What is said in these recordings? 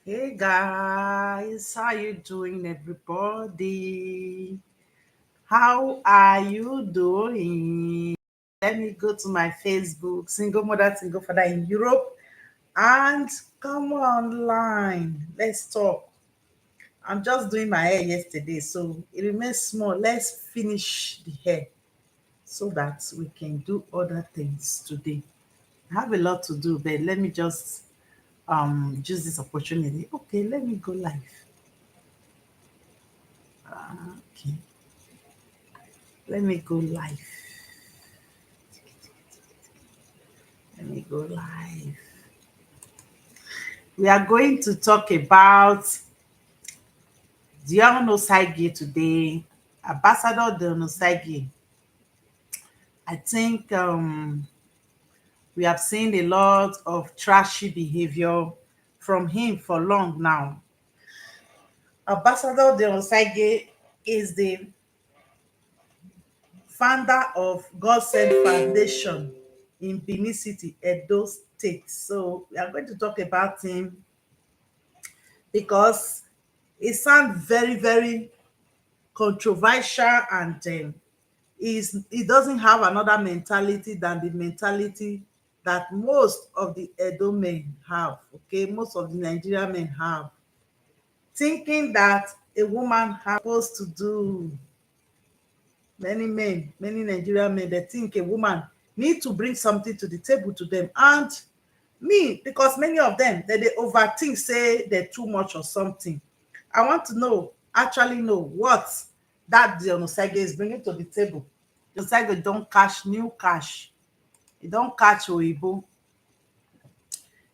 Hey guys, how you doing everybody? How are you doing? Let me go to my Facebook, single mother, single father in Europe, and come online. Let's talk. I'm just doing my hair yesterday, so it remains small. Let's finish the hair so that we can do other things today. I have a lot to do, but let me just use this opportunity. Okay, let me go live. Okay, let me go live. Let me go live. We are going to talk about Doin Osagie today. Ambassador Doin Osagie. I think we have seen a lot of trashy behavior from him for long now. Ambassador Doin Osagie is the founder of God Send Foundation in Benin City, Edo State. So we are going to talk about him because it sounds very, very controversial, and he doesn't have another mentality than the mentality that most of the Edo men have, okay, most of the Nigerian men have, thinking that a woman has supposed to do. Many men, many Nigerian men, they think a woman need to bring something to the table to them. And me, because many of them, they overthink, say they're too much or something. I want to know, actually know what that Dion Osage is bringing to the table. Osage don't cash new cash. He don't catch Oyibo.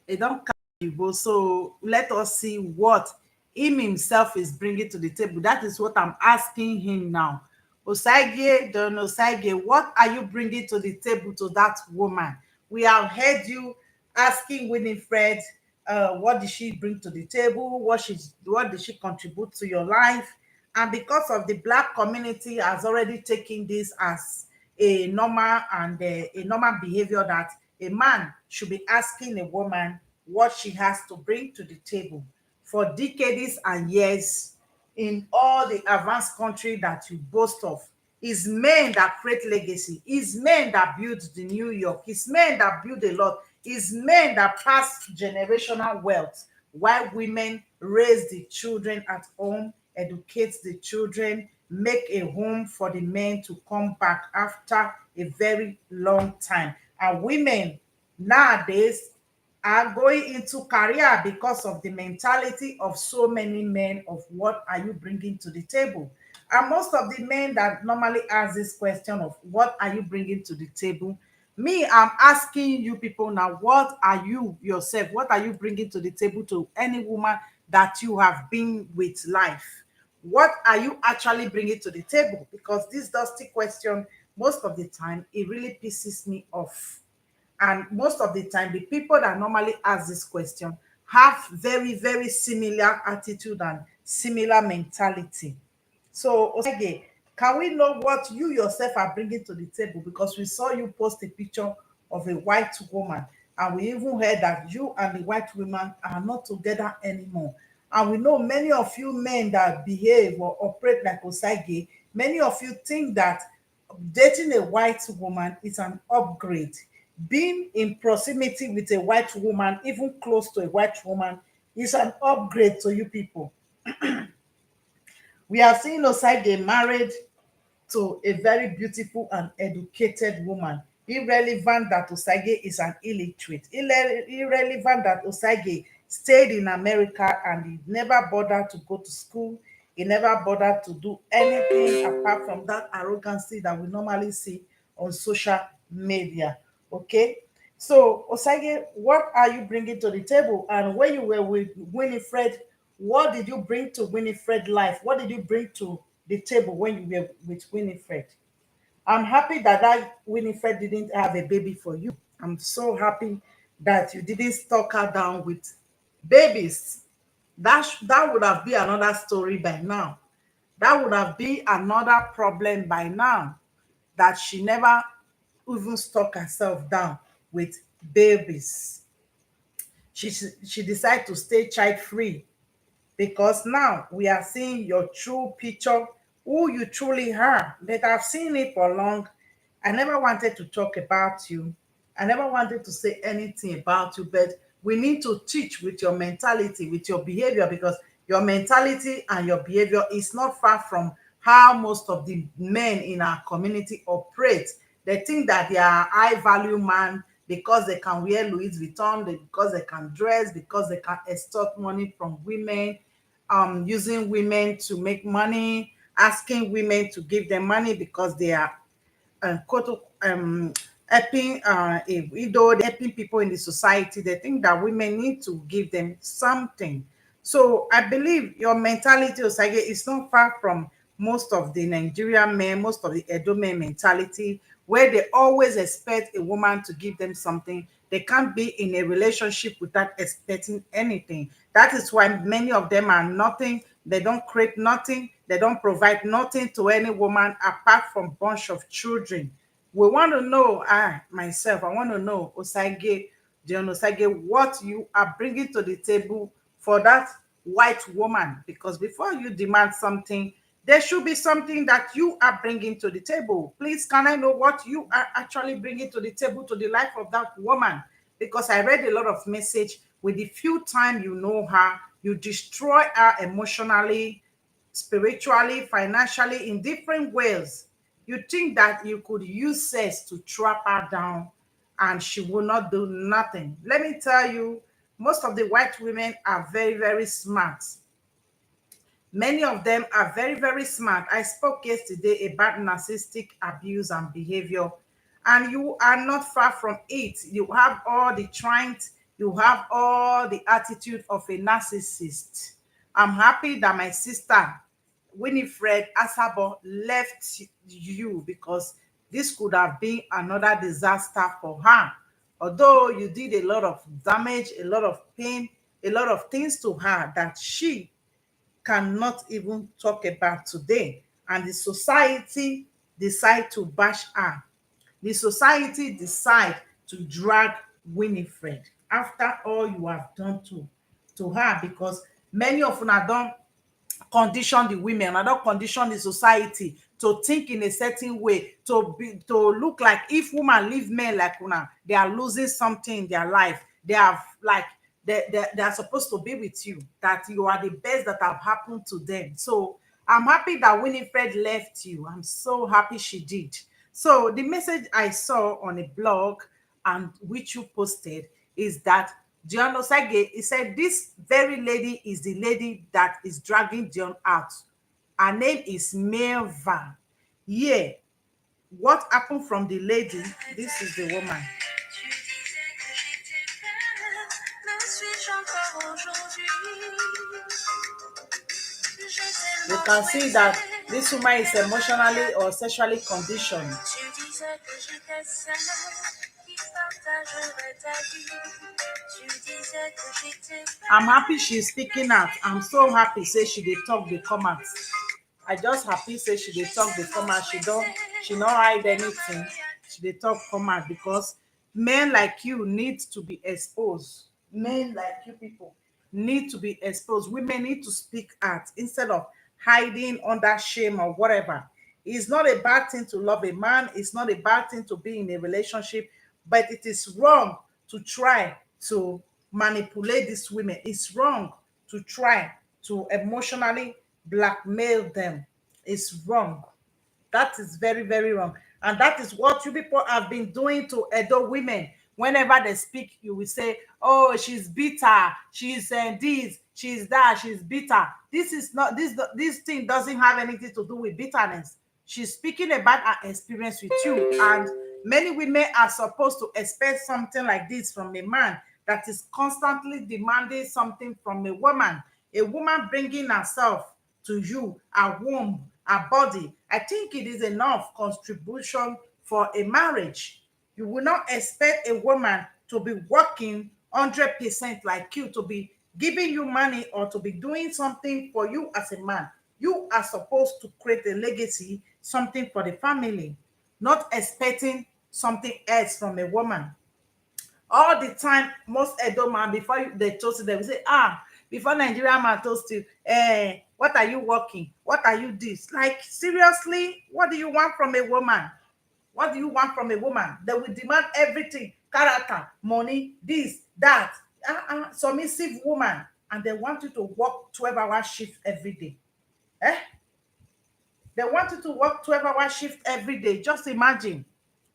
He don't catch Oyibo. So let us see what him himself is bringing to the table. That is what I'm asking him now. Osage, Don Osage, what are you bringing to the table to that woman? We have heard you asking Winifred, what did she bring to the table? What did she contribute to your life? And because of the Black community has already taken this as a normal and a normal behavior that a man should be asking a woman what she has to bring to the table. For decades and years, in all the advanced country that you boast of, it's men that create legacy, it's men that build the New York, it's men that build a lot, it's men that pass generational wealth, while women raise the children at home, educate the children, make a home for the men to come back after a very long time. And women nowadays are going into career because of the mentality of so many men of what are you bringing to the table. And most of the men that normally ask this question of what are you bringing to the table, me, I'm asking you people now, what are you yourself, what are you bringing to the table to any woman that you have been with life? What are you actually bringing to the table? Because this dusty question, most of the time, it really pisses me off. And most of the time, the people that normally ask this question have very, very similar attitude and similar mentality. So, Osage, can we know what you yourself are bringing to the table? Because we saw you post a picture of a white woman, and we even heard that you and the white woman are not together anymore. And we know many of you men that behave or operate like Osage, many of you think that dating a white woman is an upgrade. Being in proximity with a white woman, even close to a white woman, is an upgrade to you people. We have seen Osage married to a very beautiful and educated woman. Irrelevant that Osage is an illiterate. Irrelevant that Osage stayed in America and he never bothered to go to school. He never bothered to do anything apart from that arrogancy that we normally see on social media. Okay? So, Osage, what are you bringing to the table? And when you were with Winifred, what did you bring to Winifred life? What did you bring to the table when you were with Winifred? I'm happy that Winifred didn't have a baby for you. I'm so happy that you didn't stalk her down with babies. That would have been another story by now. That would have been another problem by now, that she never even stuck herself down with babies. she decided to stay child free, because now we are seeing your true picture, who you truly are. But I've seen it for long. I never wanted to talk about you. I never wanted to say anything about you, but we need to teach with your mentality, with your behavior, because your mentality and your behavior is not far from how most of the men in our community operate. They think that they are high value man because they can wear Louis Vuitton, because they can dress, because they can extort money from women, using women to make money, asking women to give them money because they are quote helping a widow, helping people in the society. They think that women need to give them something. So I believe your mentality, Osage, is not far from most of the Nigerian men, most of the Edo men mentality, where they always expect a woman to give them something. They can't be in a relationship without expecting anything. That is why many of them are nothing. They don't create nothing. They don't provide nothing to any woman apart from bunch of children. We want to know, myself, I want to know, Osage, John Osage, what you are bringing to the table for that white woman. Because before you demand something, there should be something that you are bringing to the table. Please, can I know what you are actually bringing to the table to the life of that woman? Because I read a lot of message. With the few time you know her, you destroy her emotionally, spiritually, financially, in different ways. You think that you could use sex to trap her down and she will not do nothing. Let me tell you, most of the white women are very, very smart. Many of them are very, very smart. I spoke yesterday about narcissistic abuse and behavior, and you are not far from it. You have all the traits, you have all the attitude of a narcissist. I'm happy that my sister Winifred Asabo left you, because this could have been another disaster for her. Although you did a lot of damage, a lot of pain, a lot of things to her that she cannot even talk about today. And the society decide to bash her. The society decide to drag Winifred after all you have done to her, because many of una don condition the women, and don condition the society to think in a certain way, to look like if woman leave men like una, they are losing something in their life. They have like they are supposed to be with you, that you are the best that have happened to them. So I'm happy that Winifred left you. I'm so happy she did. So the message I saw on a blog and which you posted is that Dion Osage, he said this very lady is the lady that is dragging Dion out. Her name is Melva. Yeah. What happened from the lady? This is the woman. You can see that this woman is emotionally or sexually conditioned. I'm happy she's speaking out. I'm so happy. Say she dey talk the comments. I just happy say she dey talk the comments. She not hide anything. She dey talk comment, because men like you need to be exposed. Men like you people need to be exposed. Women need to speak out instead of hiding under shame or whatever. It's not a bad thing to love a man. It's not a bad thing to be in a relationship, but it is wrong to try to manipulate these women. It's wrong to try to emotionally blackmail them. It's wrong. That is very, very wrong. And that is what you people have been doing to Edo women. Whenever they speak, you will say, oh, she's bitter, she's this, she's that, she's bitter. This is not, this thing doesn't have anything to do with bitterness. She's speaking about her experience with you. And many women are supposed to expect something like this from a man that is constantly demanding something from a woman. A woman bringing herself to you, her womb, her body. I think it is enough contribution for a marriage. You will not expect a woman to be working 100% like you, to be giving you money or to be doing something for you as a man. You are supposed to create a legacy, something for the family, not expecting something else from a woman. All the time, most Edo man, before they toast them, say, before Nigerian man toast you, what are you working? What are you this? Like, seriously, what do you want from a woman? What do you want from a woman? They will demand everything, character, money, this, that. Submissive woman. And they want you to work 12-hour shift every day. Eh? They want you to work 12-hour shift every day. Just imagine.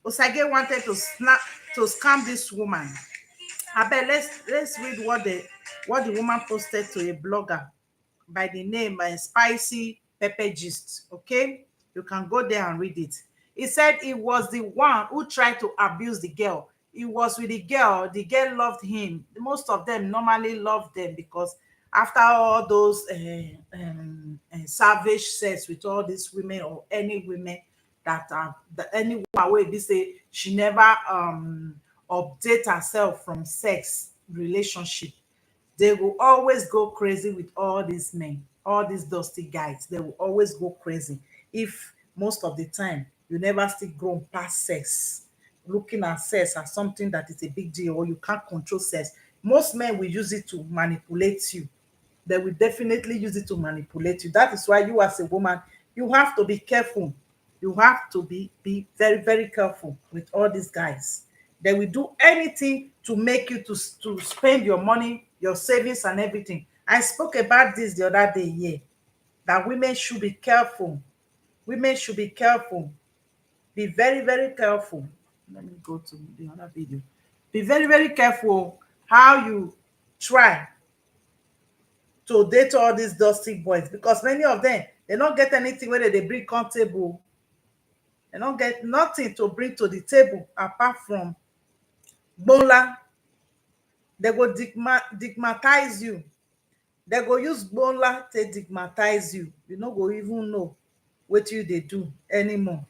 Osage wanted to scam this woman. I bet let's read what the woman posted to a blogger by the name Spicy Pepper Gist. Okay, you can go there and read it. He said it was the one who tried to abuse the girl. He was with the girl. The girl loved him. Most of them normally love them because after all those savage sex with all these women or any women that are any woman wey be say she never update herself from sex relationship, they will always go crazy with all these men, all these dusty guys. They will always go crazy if most of the time you never still grown past sex, looking at sex as something that is a big deal or you can't control sex. Most men will use it to manipulate you. They will definitely use it to manipulate you. That is why you as a woman, you have to be careful. You have to be very, very careful with all these guys. They will do anything to make you to spend your money, your savings and everything. I spoke about this the other day here, that women should be careful. Women should be careful. Be very, very careful. Let me go to the other video. Be very, very careful how you try to date all these dusty boys, because many of them, they don't get anything where they bring on table. They don't get nothing to bring to the table apart from bola. They go stigmatize you. They go use bola to stigmatize you. You no go even know what you they do anymore.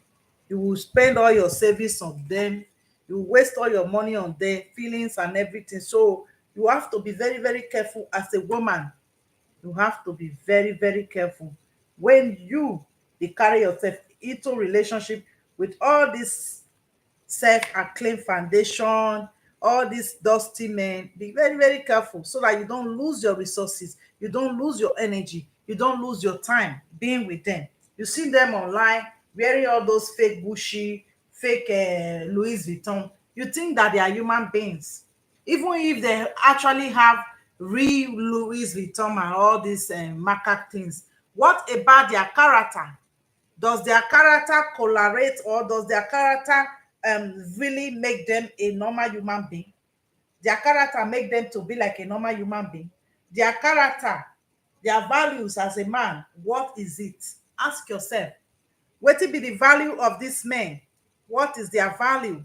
You will spend all your savings on them. You will waste all your money on their feelings and everything. So you have to be very, very careful as a woman. You have to be very, very careful when you dey carry yourself into relationship with all this self-acclaimed foundation, all these dusty men. Be very, very careful so that you don't lose your resources, you don't lose your energy, you don't lose your time being with them. You see them online wearing all those fake Gucci, fake Louis Vuitton. You think that they are human beings, even if they actually have real Louis Vuitton and all these macaque things. What about their character? Does their character correlate, or does their character really make them a normal human being? Their character make them to be like a normal human being? Their character, their values as a man, what is it? Ask yourself. Wetin be the value of this man? What is their value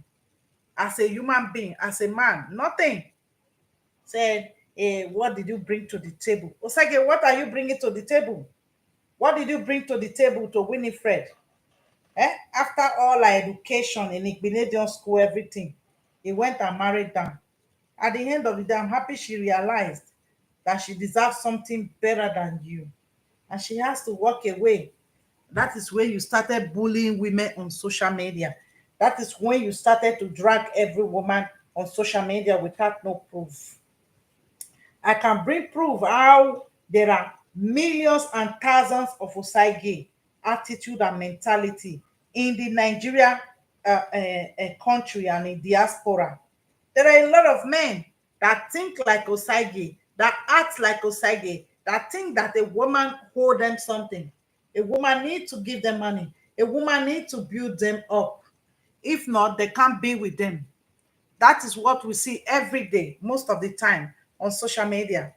as a human being, as a man? Nothing. Said, what did you bring to the table? Osage, what are you bringing to the table? What did you bring to the table to Winifred? After all her education in Igbinedion school, everything, he went and married them. At the end of the day, I'm happy she realized that she deserves something better than you. And she has to walk away. That is when you started bullying women on social media. That is when you started to drag every woman on social media without no proof. I can bring proof how there are millions and thousands of Osage attitude and mentality in the Nigeria country and in diaspora. There are a lot of men that think like Osage, that act like Osage, that think that a woman hold them something. A woman needs to give them money. A woman needs to build them up. If not, they can't be with them. That is what we see every day, most of the time on social media.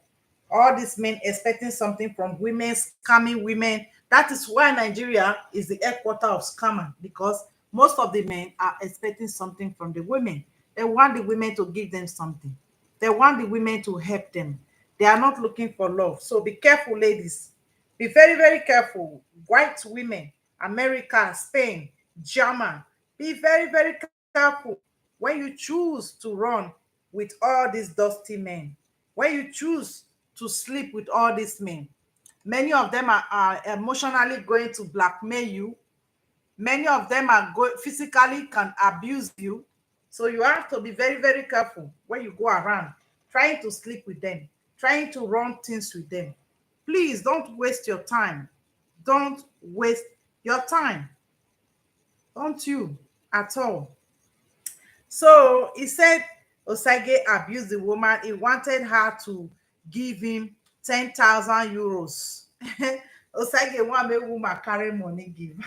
All these men expecting something from women, scamming women. That is why Nigeria is the headquarter of scammer, because most of the men are expecting something from the women. They want the women to give them something. They want the women to help them. They are not looking for love. So be careful, ladies. Be very, very careful. White women, America, Spain, German. Be very, very careful when you choose to run with all these dusty men. When you choose to sleep with all these men. Many of them are emotionally going to blackmail you. Many of them are physically can abuse you. So you have to be very, very careful when you go around trying to sleep with them, trying to run things with them. Please don't waste your time. Don't waste your time. Don't you at all. So he said Osage abused the woman. He wanted her to give him 10,000 euros. Osage want make woman carry money give.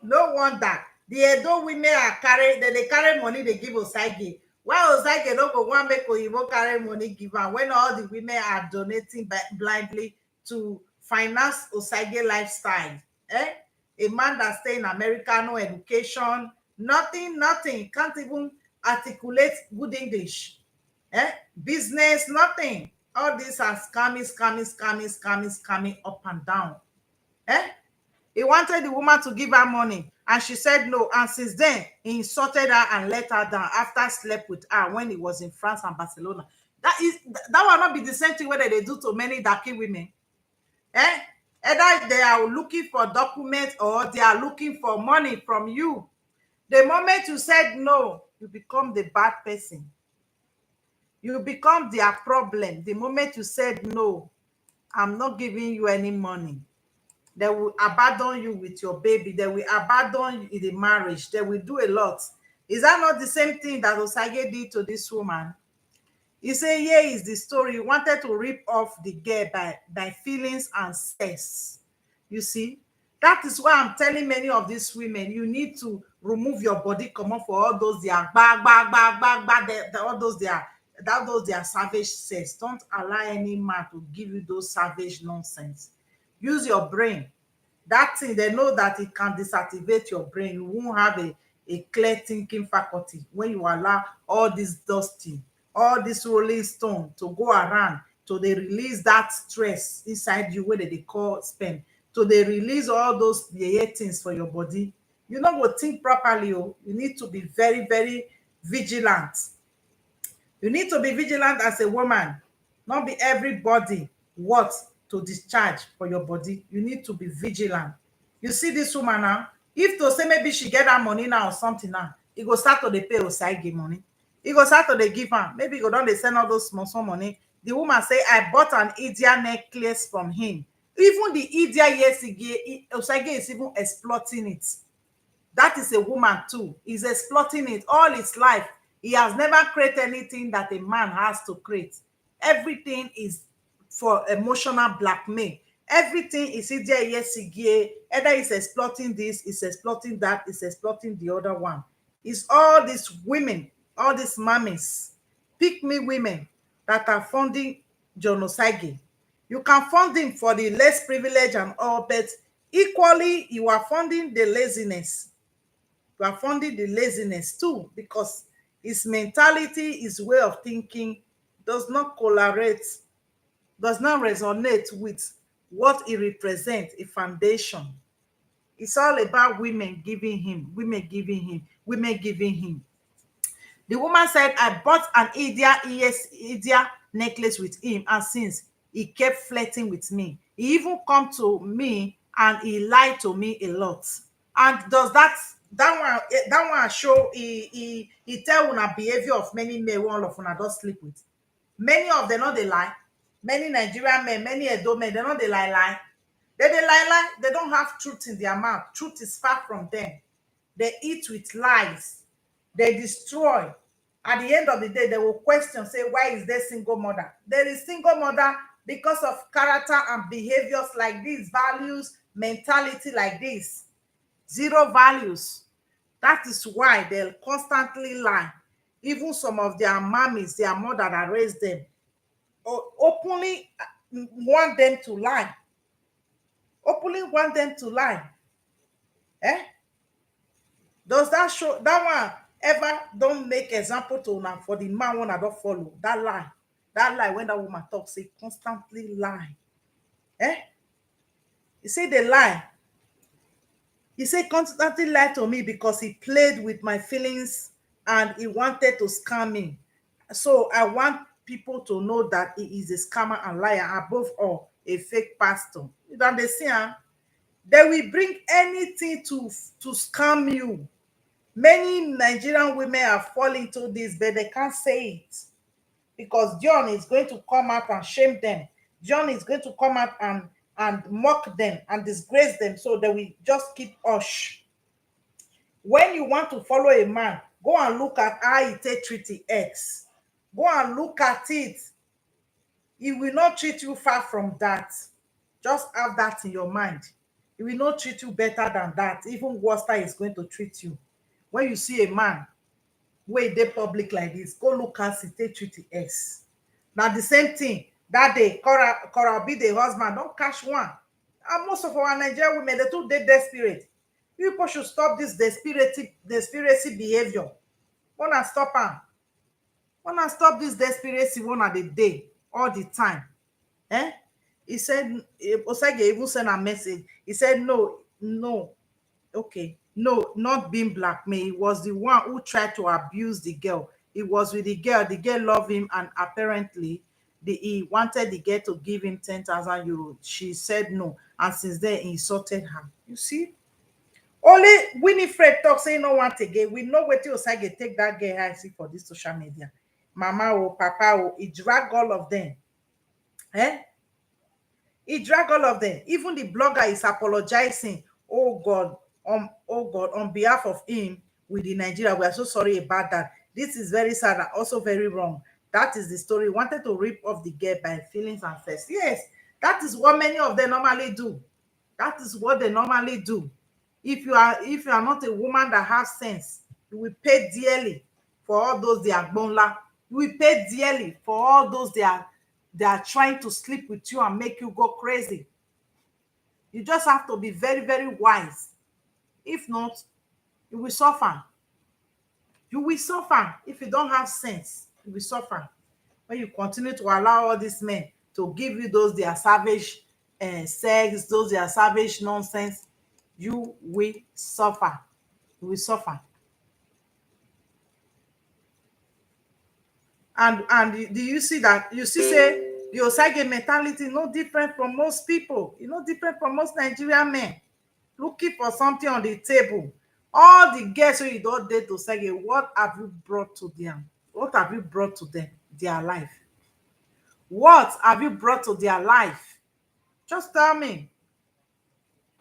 No wonder the Edo women are carry they carry money they give Osage. Why Osage no go wan make Oyibo carry money give am when all the women are donating blindly to finance Osage lifestyle? Eh? A man that stay in America, no education, nothing, nothing, can't even articulate good English. Eh? Business, nothing. All these are scamming, scamming, scamming, scamming, scamming up and down. Eh? He wanted the woman to give her money and she said no. And since then, he insulted her and let her down after slept with her when he was in France and Barcelona. That will not be the same thing whether they do to many darky women. Eh? Either they are looking for documents or they are looking for money from you. The moment you said no, you become the bad person. You become their problem. The moment you said no, I'm not giving you any money. They will abandon you with your baby. They will abandon you in the marriage. They will do a lot. Is that not the same thing that Osage did to this woman? He said, here is the story. He wanted to rip off the girl by feelings and sex. You see? That is why I'm telling many of these women, you need to remove your body, come on, for all those their all those their savage sex. Don't allow any man to give you those savage nonsense. Use your brain. That thing, they know that it can deactivate your brain. You won't have a clear thinking faculty when you allow all this dusty, all this rolling stone to go around, to they release that stress inside you, where they call spend, to they release all those things for your body. You know what, think properly. Oh, you need to be very, very vigilant. You need to be vigilant as a woman. Not be everybody what to discharge for your body. You need to be vigilant. You see this woman now, if to say maybe she get that money now or something now, e go start to dey pay Osage money. E go start to dey give am. Maybe e go don dey send all those small small money. The woman say, I bought an Idia necklace from him. Even the Idia Yesige, Osage is even exploiting it. That is a woman too. He's exploiting it all his life. He has never created anything that a man has to create. Everything is for emotional blackmail. Everything is either yes, either he's exploiting this, he's exploiting that, he's exploiting the other one. It's all these women, all these mummies, pick me women that are funding John Osagie. You can fund him for the less privilege and all, but equally you are funding the laziness. You are funding the laziness too, because his mentality, his way of thinking does not correlate, does not resonate with what he represents, a foundation. It's all about women giving him, women giving him, women giving him. The woman said, I bought an Idia necklace with him, and since he kept flirting with me, he even come to me and he lied to me a lot. And does that one show he tell una behavior of many men one of una don sleep with? Many of them no dey lie. Many Nigerian men, many Edo men, they no dey lie. They lie. They don't have truth in their mouth. Truth is far from them. They eat with lies. They destroy. At the end of the day, they will question, say, why is there single mother? There is single mother because of character and behaviors like this, values, mentality like this. Zero values. That is why they'll constantly lie. Even some of their mommies, their mother that raised them, openly want them to lie. Openly want them to lie. Eh? Does that show that one ever don't make example to una for the man one I don't follow? That lie. That lie when that woman talks, say constantly lie. Eh? You say they lie. He said constantly lied to me because he played with my feelings and he wanted to scam me. So I want people to know that he is a scammer and liar, above all, a fake pastor. You understand? They will bring anything to scam you. Many Nigerian women are falling into this, but they can't say it because John is going to come out and shame them. John is going to come out and mock them and disgrace them, so they will just keep hush. When you want to follow a man, go and look at how he take treat the ex. Go and look at it. He will not treat you far from that. Just have that in your mind. He will not treat you better than that. Even worse than is going to treat you. When you see a man wey dey public like this, go look as he take treat the ex. Na the same thing that day Cora be the husband don catch one. And most of our Nigerian women, they too dey desperate. People should stop this desperate behavior. Una stop am. Una stop this desperation una dey dey all the time. Eh? He said, Osage even sent a message. He said, no, no, okay, no, not being blackmailed. He was the one who tried to abuse the girl. He was with the girl. The girl loved him, and apparently, he wanted the girl to give him 10,000 euros. She said no, and since then, he insulted her. You see? Only Winifred talk say no want again. We know wetin Osage take that girl I see for this social media. Mama or papa or he drag all of them. Eh? He drag all of them. Even the blogger is apologizing. Oh God, on behalf of him with the Nigeria, we are so sorry about that. This is very sad and also very wrong. That is the story. He wanted to rip off the girl by feelings and first. Yes, that is what many of them normally do. That is what they normally do. If you are not a woman that has sense, you will pay dearly for all those they are bonla. You will pay dearly for all those they are trying to sleep with you and make you go crazy. You just have to be very, very wise. If not, you will suffer. You will suffer if you don't have sense. You will suffer when you continue to allow all these men to give you those their savage sex, those their savage nonsense. You will suffer. You will suffer. And do you see that? You see, say the Osage mentality no different from most people. You know, different from most Nigerian men looking for something on the table. All the girls wey you don date Osage, what have you brought to them? What have you brought to them? Their life. What have you brought to their life? Just tell me.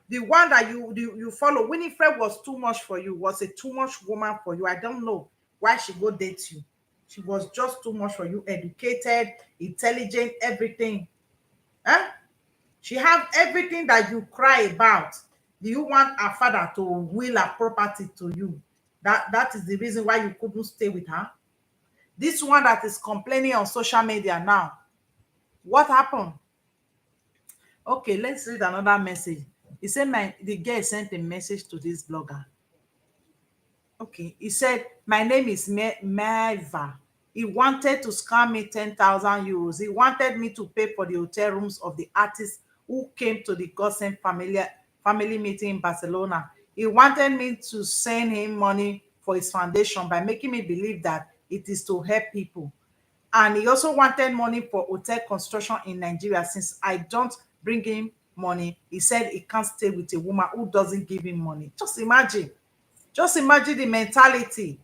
The one that you follow, Winifred was too much for you, was a too much woman for you. I don't know why she go date you. She was just too much for you. Educated, intelligent, everything. Huh? She have everything that you cry about. Do you want her father to will her property to you? That is the reason why you couldn't stay with her. This one that is complaining on social media now. What happened? Okay, let's read another message. He said the girl sent a message to this blogger. Okay, he said, my name is Meva. He wanted to scam me 10,000 euros. He wanted me to pay for the hotel rooms of the artist who came to the Gossen family meeting in Barcelona. He wanted me to send him money for his foundation by making me believe that it is to help people. And he also wanted money for hotel construction in Nigeria. Since I don't bring him money, he said he can't stay with a woman who doesn't give him money. Just imagine. Just imagine the mentality.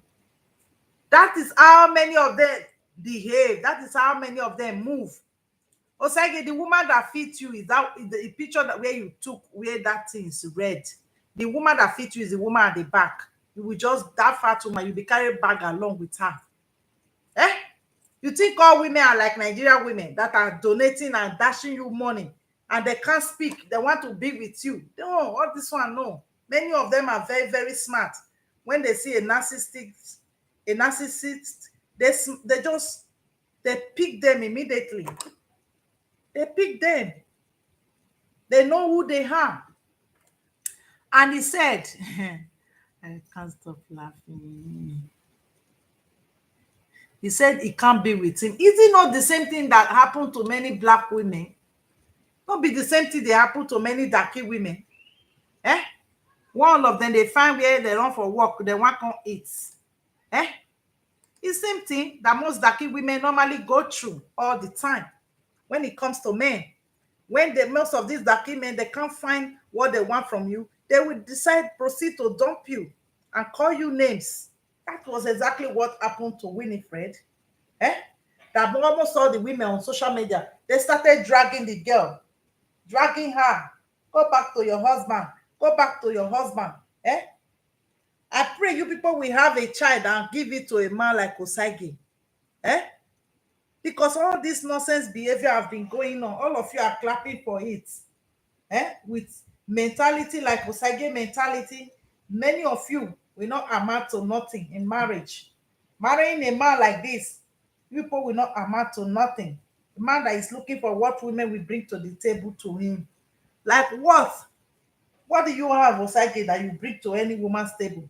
That is how many of them behave. That is how many of them move. Osage, the woman that fits you is that the picture that where you took where that thing is red. The woman that fits you is the woman at the back. You will just that fat woman, you'll be carrying bag along with her. Eh? You think all women are like Nigerian women that are donating and dashing you money and they can't speak, they want to be with you? No, all this one, no. Many of them are very, very smart. When they see a narcissist, they pick them immediately. They pick them. They know who they are. And he said, I can't stop laughing. He said he can't be with him. Is it not the same thing that happened to many black women? Not be the same thing that happened to many darky women. Eh? One of them, they find where they run for work, they want to eat. Eh? It's the same thing that most darky women normally go through all the time when it comes to men. When most of these darky men, they can't find what they want from you, they will decide proceed to dump you. and call you names. That was exactly what happened to Winifred. Eh? That almost all the women on social media, they started dragging the girl, dragging her. Go back to your husband. Go back to your husband. Eh? I pray you people will have a child and give it to a man like Osagie. Eh? Because all this nonsense behavior have been going on. All of you are clapping for it. With mentality like Osagie mentality, many of you will not amount to nothing in marriage. Marrying a man like this, people will not amount to nothing. A man that is looking for what women will bring to the table to him. Like what? What do you have, Osagie, that you bring to any woman's table?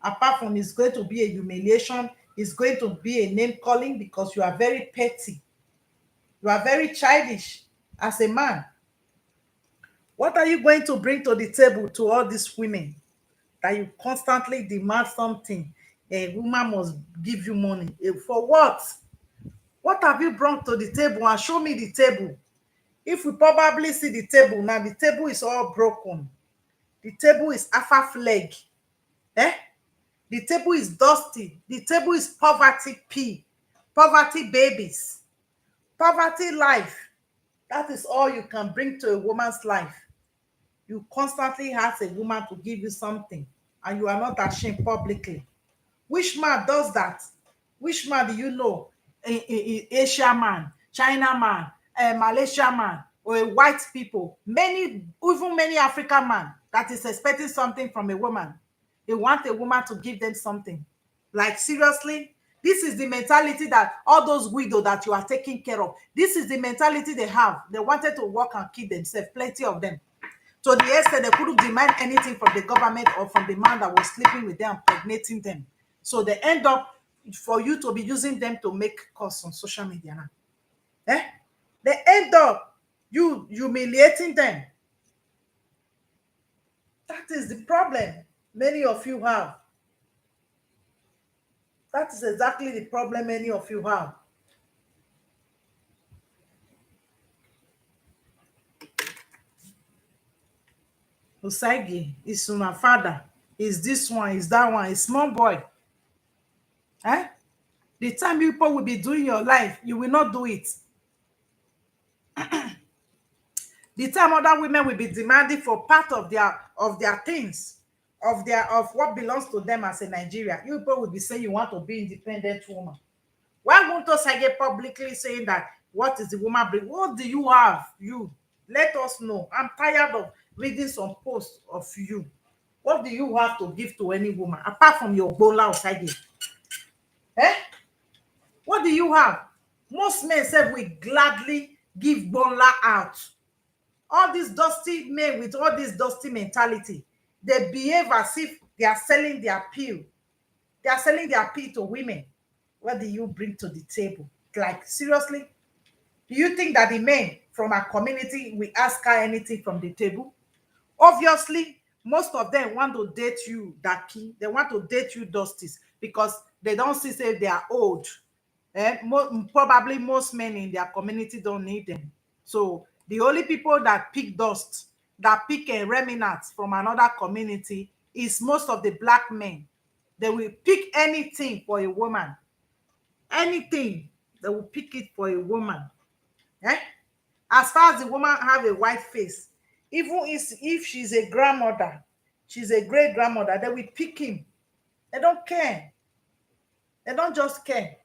Apart from it's going to be a humiliation, it's going to be a name calling because you are very petty. You are very childish as a man. What are you going to bring to the table to all these women that you constantly demand something? A woman must give you money. For what? What have you brought to the table? And show me the table. If we probably see the table now, the table is all broken. The table is half a flag. Eh? The table is dusty. The table is poverty P. Poverty babies. Poverty life. That is all you can bring to a woman's life. You constantly ask a woman to give you something and you are not ashamed publicly. Which man does that? Which man do you know? Asia man, China man, a Malaysia man, or a white people, many, even many African man that is expecting something from a woman. They want a woman to give them something. Like seriously, this is the mentality that all those widows that you are taking care of. This is the mentality they have. They wanted to work and kill themselves. Plenty of them. To the extent they couldn't demand anything from the government or from the man that was sleeping with them, impregnating them. So they end up for you to be using them to make calls on social media now. Eh? They end up you humiliating them. That is the problem many of you have. That is exactly the problem many of you have. Osagie is my father, is this one, is that one, is small boy. Eh? The time people will be doing your life, you will not do it. The time other women will be demanding for part of their things, of what belongs to them as a Nigeria. You people will be saying you want to be independent woman. Why won't Osagie publicly saying that what is the woman bring? What do you have? You let us know. I'm tired of reading some posts of you. What do you have to give to any woman apart from your bola Osagie? Eh? What do you have? Most men said we gladly give bola out. All these dusty men with all this dusty mentality, they behave as if they are selling their pill. They are selling their pill to women. What do you bring to the table? Like, seriously? Do you think that the men from our community will ask her anything from the table? Obviously, most of them want to date you, Daki. They want to date you, Dusties, because they don't see say they are old. Probably most men in their community don't need them. So the only people that pick dust, that pick a remnants from another community is most of the black men. They will pick anything for a woman. Anything, they will pick it for a woman. Eh? As far as the woman have a white face, even if she's a grandmother, she's a great grandmother, they will pick him. They don't care. They don't just care.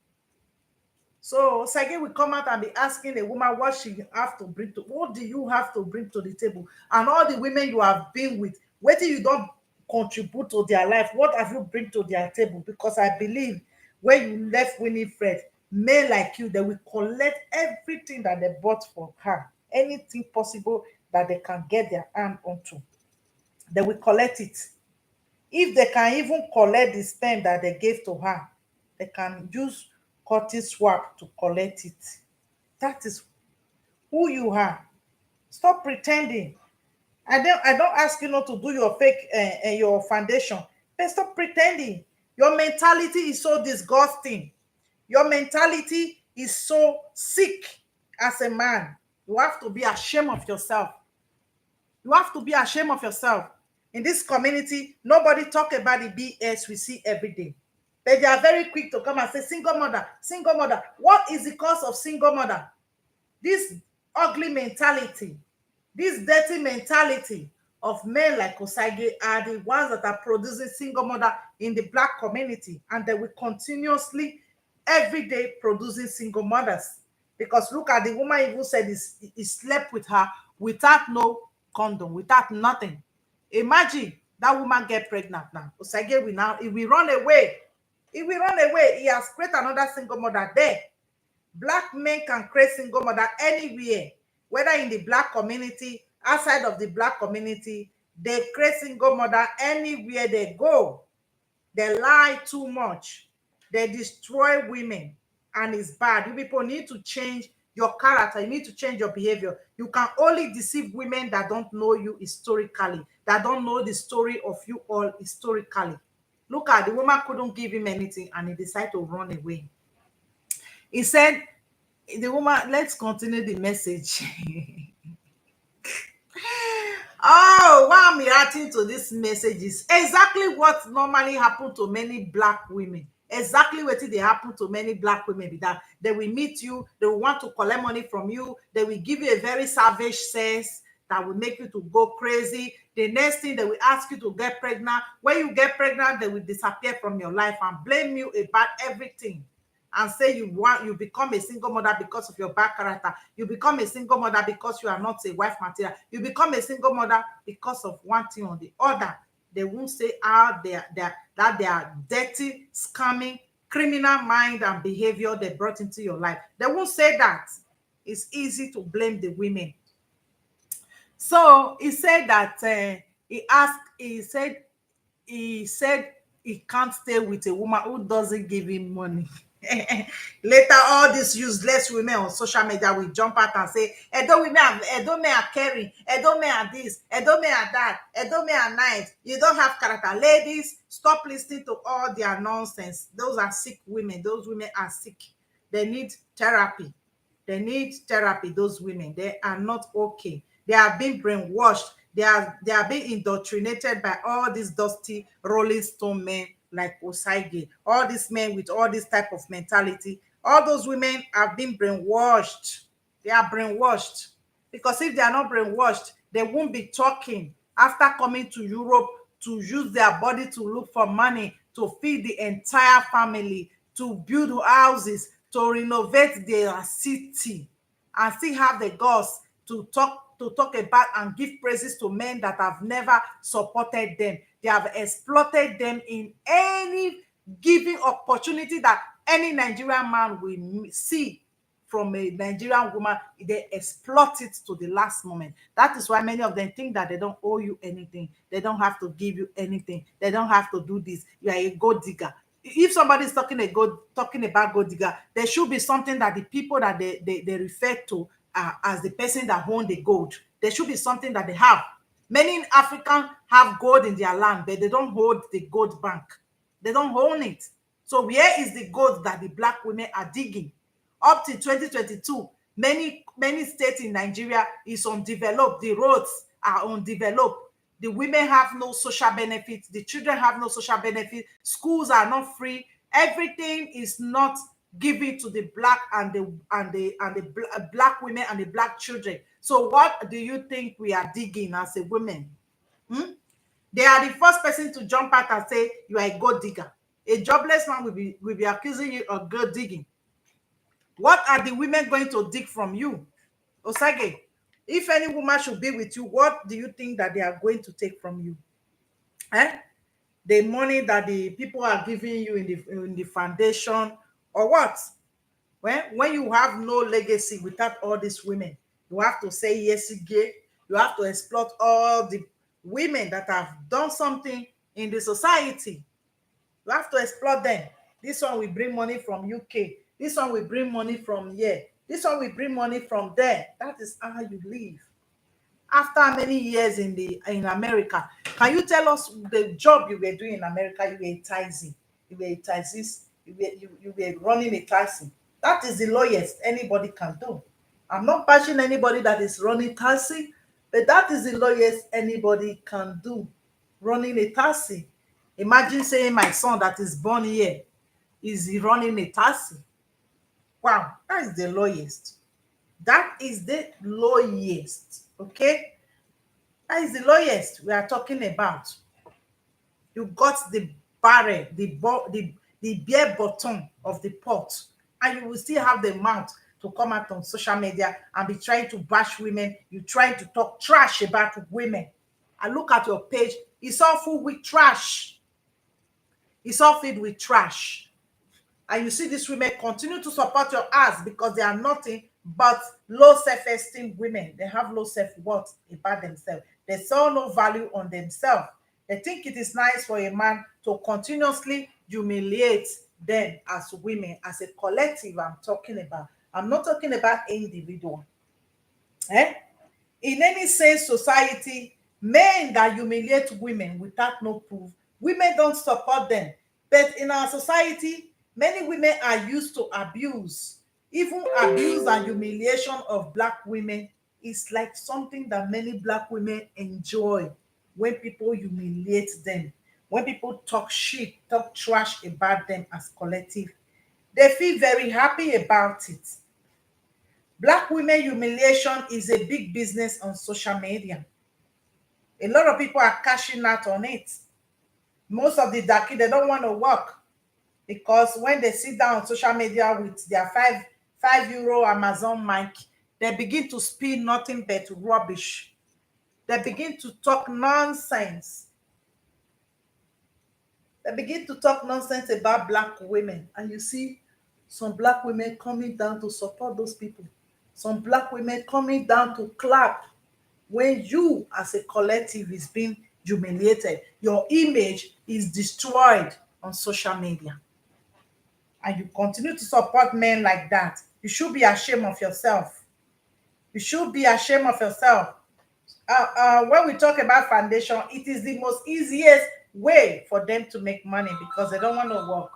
So Sage will come out and be asking a woman what she have to bring to, what do you have to bring to the table? And all the women you have been with, wait till you don't contribute to their life. What have you bring to their table? Because I believe when you left Winifred, men like you, they will collect everything that they bought for her. Anything possible that they can get their hand onto. They will collect it. If they can even collect the sperm that they gave to her, they can use cotton swab to collect it. That is who you are. Stop pretending. I don't ask you not to do your fake your foundation, but stop pretending. Your mentality is so disgusting. Your mentality is so sick as a man. You have to be ashamed of yourself. You have to be ashamed of yourself In this community, nobody talk about the BS we see every day. But they are very quick to come and say, single mother, single mother. What is the cause of single mother? This ugly mentality, this dirty mentality of men like Osagie are the ones that are producing single mother in the black community, and they will continuously every day producing single mothers. Because look at the woman even said he slept with her without no condom, without nothing. Imagine that woman get pregnant now. Osagie will now, if we run away, if we run away, he has created another single mother there. Black men can create single mother anywhere, whether in the black community, outside of the black community. They create single mother anywhere they go. They lie too much. They destroy women, and it's bad. You people need to change your character. You need to change your behavior. You can only deceive women that don't know you historically, that don't know the story of you all historically. Look at the woman couldn't give him anything, and he decided to run away. He said, the woman, let's continue the message. Oh, why I'm reacting to this message is exactly what normally happen to many black women. Exactly what they happen to many black women, be that they will meet you, they will want to collect money from you, they will give you a very savage sex that will make you to go crazy. The next thing, they will ask you to get pregnant. When you get pregnant, they will disappear from your life and blame you about everything, and say you become a single mother because of your bad character. You become a single mother because you are not a wife material. You become a single mother because of one thing or the other. They won't say how that they are dirty, scamming, criminal mind and behavior they brought into your life. They won't say that. It's easy to blame the women. So he said that he said he can't stay with a woman who doesn't give him money. Later, all these useless women on social media will jump out and say, Edo men are caring, Edo men are this, Edo men are that, Edo men are nice. You don't have character. Ladies, stop listening to all their nonsense. Those are sick women. Those women are sick. They need therapy. They need therapy, those women. They are not okay. They are being brainwashed. They are being indoctrinated by all these dusty rolling stone men like Osagie. All these men with all this type of mentality. All those women have been brainwashed. They are brainwashed. Because if they are not brainwashed, they won't be talking after coming to Europe to use their body to look for money, to feed the entire family, to build houses, to renovate their city, and still have the guts to talk about and give praises to men that have never supported them. They have exploited them in any given opportunity that any Nigerian man will see from a Nigerian woman. They exploit it to the last moment. That is why many of them think that they don't owe you anything. They don't have to give you anything. They don't have to do this. You are a gold digger. If somebody is talking about gold digger, there should be something that the people that they refer to as the person that own the gold. There should be something that they have. Many Africans have gold in their land, but they don't hold the gold bank. They don't own it. So where is the gold that the black women are digging? Up to 2022, many states in Nigeria is undeveloped. The roads are undeveloped. The women have no social benefits. The children have no social benefits. Schools are not free. Everything is not given to the black and the black women and the black children. So what do you think we are digging as a women? Hmm? They are the first person to jump out and say you are a gold digger. A jobless man will be accusing you of gold digging. What are the women going to dig from you? Osage, if any woman should be with you, what do you think that they are going to take from you? Eh? The money that the people are giving you in the foundation, or what? When you have no legacy without all these women, you have to say yes again. You have to exploit all the women that have done something in the society. You have to explore them. This one will bring money from UK. This one will bring money from here. This one will bring money from there. That is how you live. After many years in America, can you tell us the job you were doing in America? You were a taxi. You were a taxist. You were running a taxi. That is the lowest anybody can do. I'm not bashing anybody that is running taxi, but that is the lowest anybody can do. running a taxi. Imagine saying my son that is born here is he running a taxi. Wow, that is the lowest. That is the lowest. Okay, that is the lowest we are talking about. You got the barrel, the bare bottom of the pot, and you will still have the mouth to come out on social media and be trying to bash women. You trying to talk trash about women. I look at your page, it's all full with trash. It's all filled with trash. And you see these women continue to support your ass because they are nothing but low self-esteem women. They have low self-worth about themselves. They saw no value on themselves. They think it is nice for a man to continuously humiliate them as women, as a collective. I'm talking about. I'm not talking about individual. Eh? In any sane society, men that humiliate women without no proof, women don't support them. But in our society, many women are used to abuse. Even abuse and humiliation of black women is like something that many black women enjoy when people humiliate them, when people talk shit, talk trash about them as collective. They feel very happy about it. Black women humiliation is a big business on social media. A lot of people are cashing out on it. Most of the darky, they don't want to work because when they sit down on social media with their €5 Amazon mic, they begin to speak nothing but rubbish. They begin to talk nonsense. They begin to talk nonsense about black women. And you see some black women coming down to support those people. Some black women coming down to clap when you as a collective is being humiliated. Your image is destroyed on social media. And you continue to support men like that. You should be ashamed of yourself. You should be ashamed of yourself. When we talk about foundation, it is the most easiest way for them to make money because they don't want to work.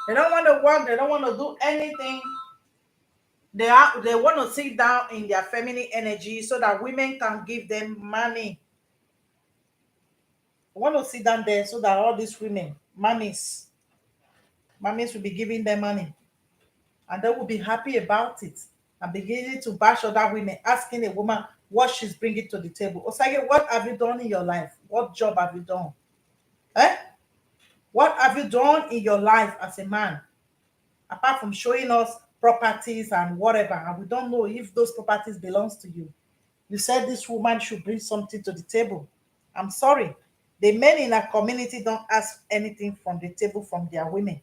They don't want to work. They don't want to do anything. They want to sit down in their feminine energy so that women can give them money. They want to sit down there so that all these women, mummies will be giving them money and they will be happy about it and beginning to bash other women, asking a woman what she's bringing to the table. Osage, what have you done in your life? What job have you done? Eh? What have you done in your life as a man? Apart from showing us properties and whatever, and we don't know if those properties belongs to you. You said this woman should bring something to the table. I'm sorry. The men in our community don't ask anything from the table from their women.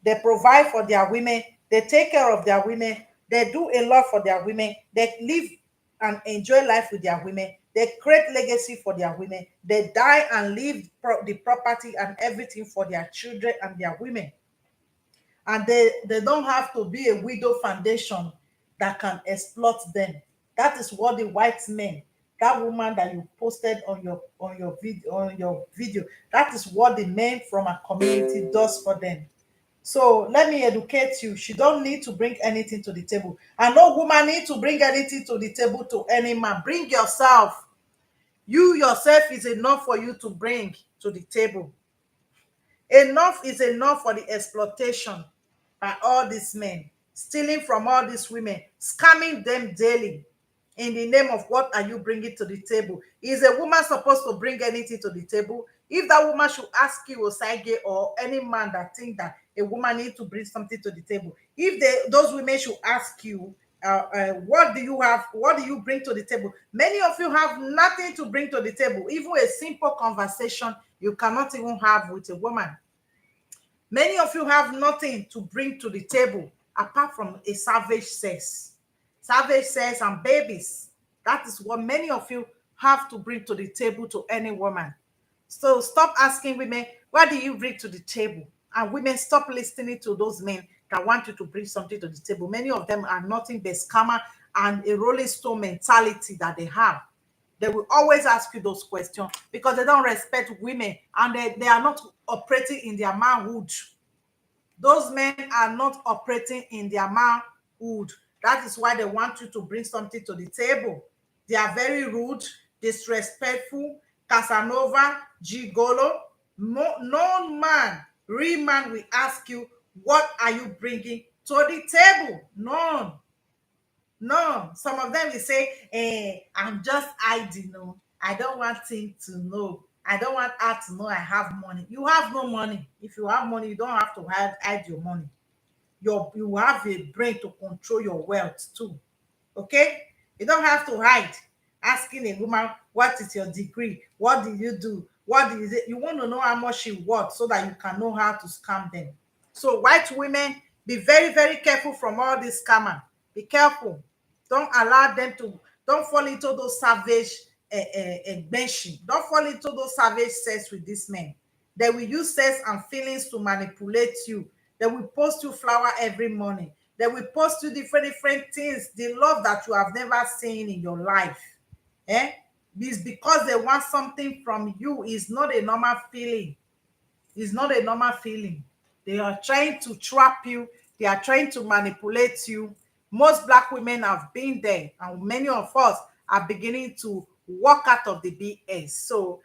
They provide for their women. They take care of their women. They do a lot for their women. They live and enjoy life with their women. They create legacy for their women. They die and leave the property and everything for their children and their women. And they don't have to be a widow foundation that can exploit them. That is what the white men, that woman that you posted on your video, that is what the men from our community does for them. So let me educate you. She don't need to bring anything to the table. And no woman need to bring anything to the table to any man. Bring yourself. You yourself is enough for you to bring to the table. Enough is enough for the exploitation by all these men, stealing from all these women, scamming them daily. In the name of what are you bringing to the table? Is a woman supposed to bring anything to the table? If that woman should ask you, Osage, or any man that think that a woman needs to bring something to the table, if those women should ask you, what do you have? What do you bring to the table? Many of you have nothing to bring to the table. Even a simple conversation you cannot even have with a woman. Many of you have nothing to bring to the table apart from a savage sex and babies. That is what many of you have to bring to the table to any woman. So stop asking women, what do you bring to the table? And women, stop listening to those men that want you to bring something to the table. Many of them are nothing but scammer and a rolling stone mentality that they have. They will always ask you those questions because they don't respect women and they are not operating in their manhood. Those men are not operating in their manhood. That is why they want you to bring something to the table. They are very rude, disrespectful. Casanova, Gigolo. No man, real man will ask you, what are you bringing to the table? None. No, some of them will say, I'm just hiding. No, I don't want him to know. I don't want her to know I have money. You have no money. If you have money, you don't have to hide your money. You have a brain to control your wealth too. Okay? You don't have to hide. Asking a woman, what is your degree? What did you do? What is it? You want to know how much she worth so that you can know how to scam them. So white women, be very, very careful from all this scammer. Be careful. Don't allow them to, don't fall into those savage benching. Don't fall into those savage sex with these men. They will use sex and feelings to manipulate you. They will post you flower every morning. They will post you different things. The love that you have never seen in your life. Eh? It's because they want something from you. It's not a normal feeling. It's not a normal feeling. They are trying to trap you. They are trying to manipulate you. Most black women have been there, and many of us are beginning to walk out of the BS. So,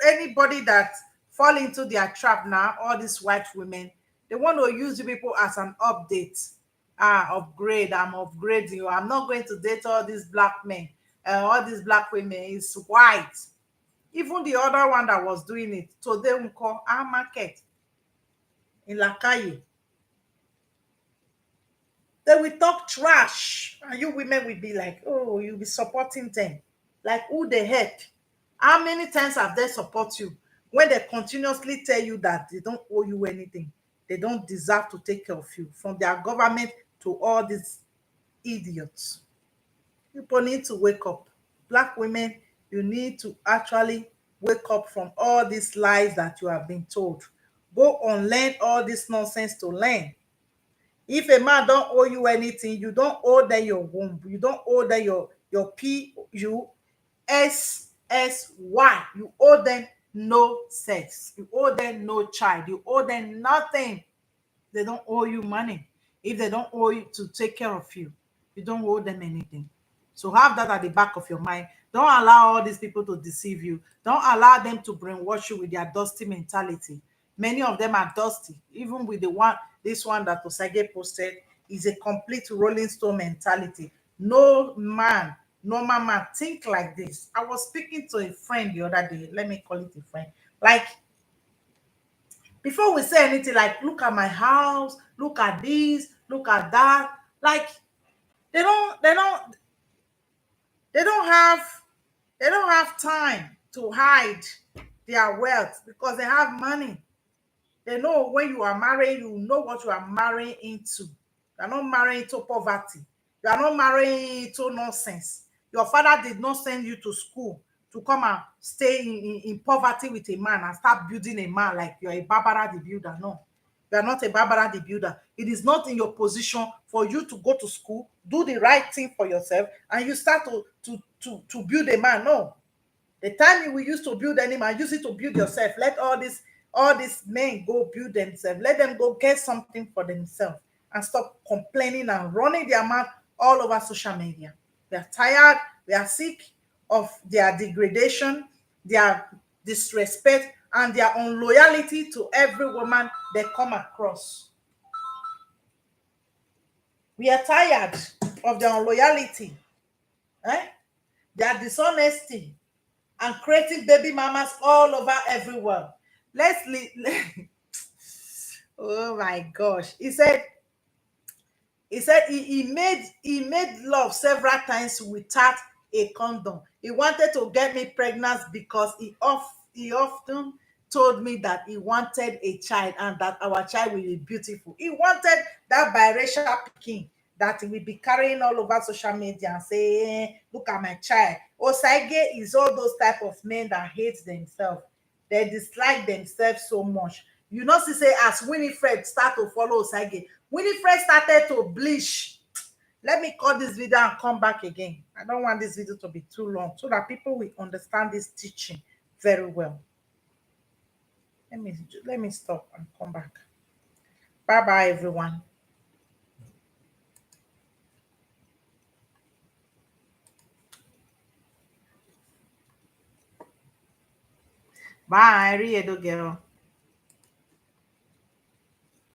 anybody that fall into their trap now, all these white women, they want to use you people as an update. Upgrade. I'm upgrading you. I'm not going to date all these black men. All these black women is white. Even the other one that was doing it, today we call our market in Lakaye. They will talk trash, and you women will be like, oh, you'll be supporting them. Like, who the heck? How many times have they support you when they continuously tell you that they don't owe you anything? They don't deserve to take care of you, from their government to all these idiots. People need to wake up. Black women, you need to actually wake up from all these lies that you have been told. Go unlearn all this nonsense to learn. If a man don't owe you anything, you don't owe them your womb. You don't owe them your PUSSY. You owe them no sex. You owe them no child. You owe them nothing. They don't owe you money. If they don't owe you to take care of you, you don't owe them anything. So have that at the back of your mind. Don't allow all these people to deceive you. Don't allow them to brainwash you with their dusty mentality. Many of them are dusty. Even with this one that Osage posted, is a complete Rolling Stone mentality. No man, normal man think like this. I was speaking to a friend the other day. Let me call it a friend. Like, before we say anything, like, look at my house, look at this, look at that. Like, they don't they don't they don't have they don't have time to hide their wealth because they have money. They know when you are marrying, you know what you are marrying into. You are not marrying into poverty. You are not marrying into nonsense. Your father did not send you to school to come and stay in poverty with a man and start building a man like you're a Barbara the builder. No, you are not a Barbara the builder. It is not in your position for you to go to school, do the right thing for yourself, and you start to build a man. No, the time you will use to build any man, use it to build yourself. Let all these men go build themselves. Let them go get something for themselves and stop complaining and running their mouth all over social media. We are tired, we are sick of their degradation, their disrespect, and their unloyalty to every woman they come across. We are tired of their unloyalty, eh? Their dishonesty, and creating baby mamas all over everywhere. Let's oh my gosh. He said he made love several times without a condom. He wanted to get me pregnant because he often told me that he wanted a child and that our child will be beautiful. He wanted that biracial pikin that he will be carrying all over social media and say, look at my child. Osage is all those type of men that hate themselves. They dislike themselves so much. You know, see, say as Winifred start to follow Osage, Winifred started to bleach. Let me cut this video and come back again. I don't want this video to be too long so that people will understand this teaching very well. Let me stop and come back. Bye bye, everyone. Bye, Riedo girl.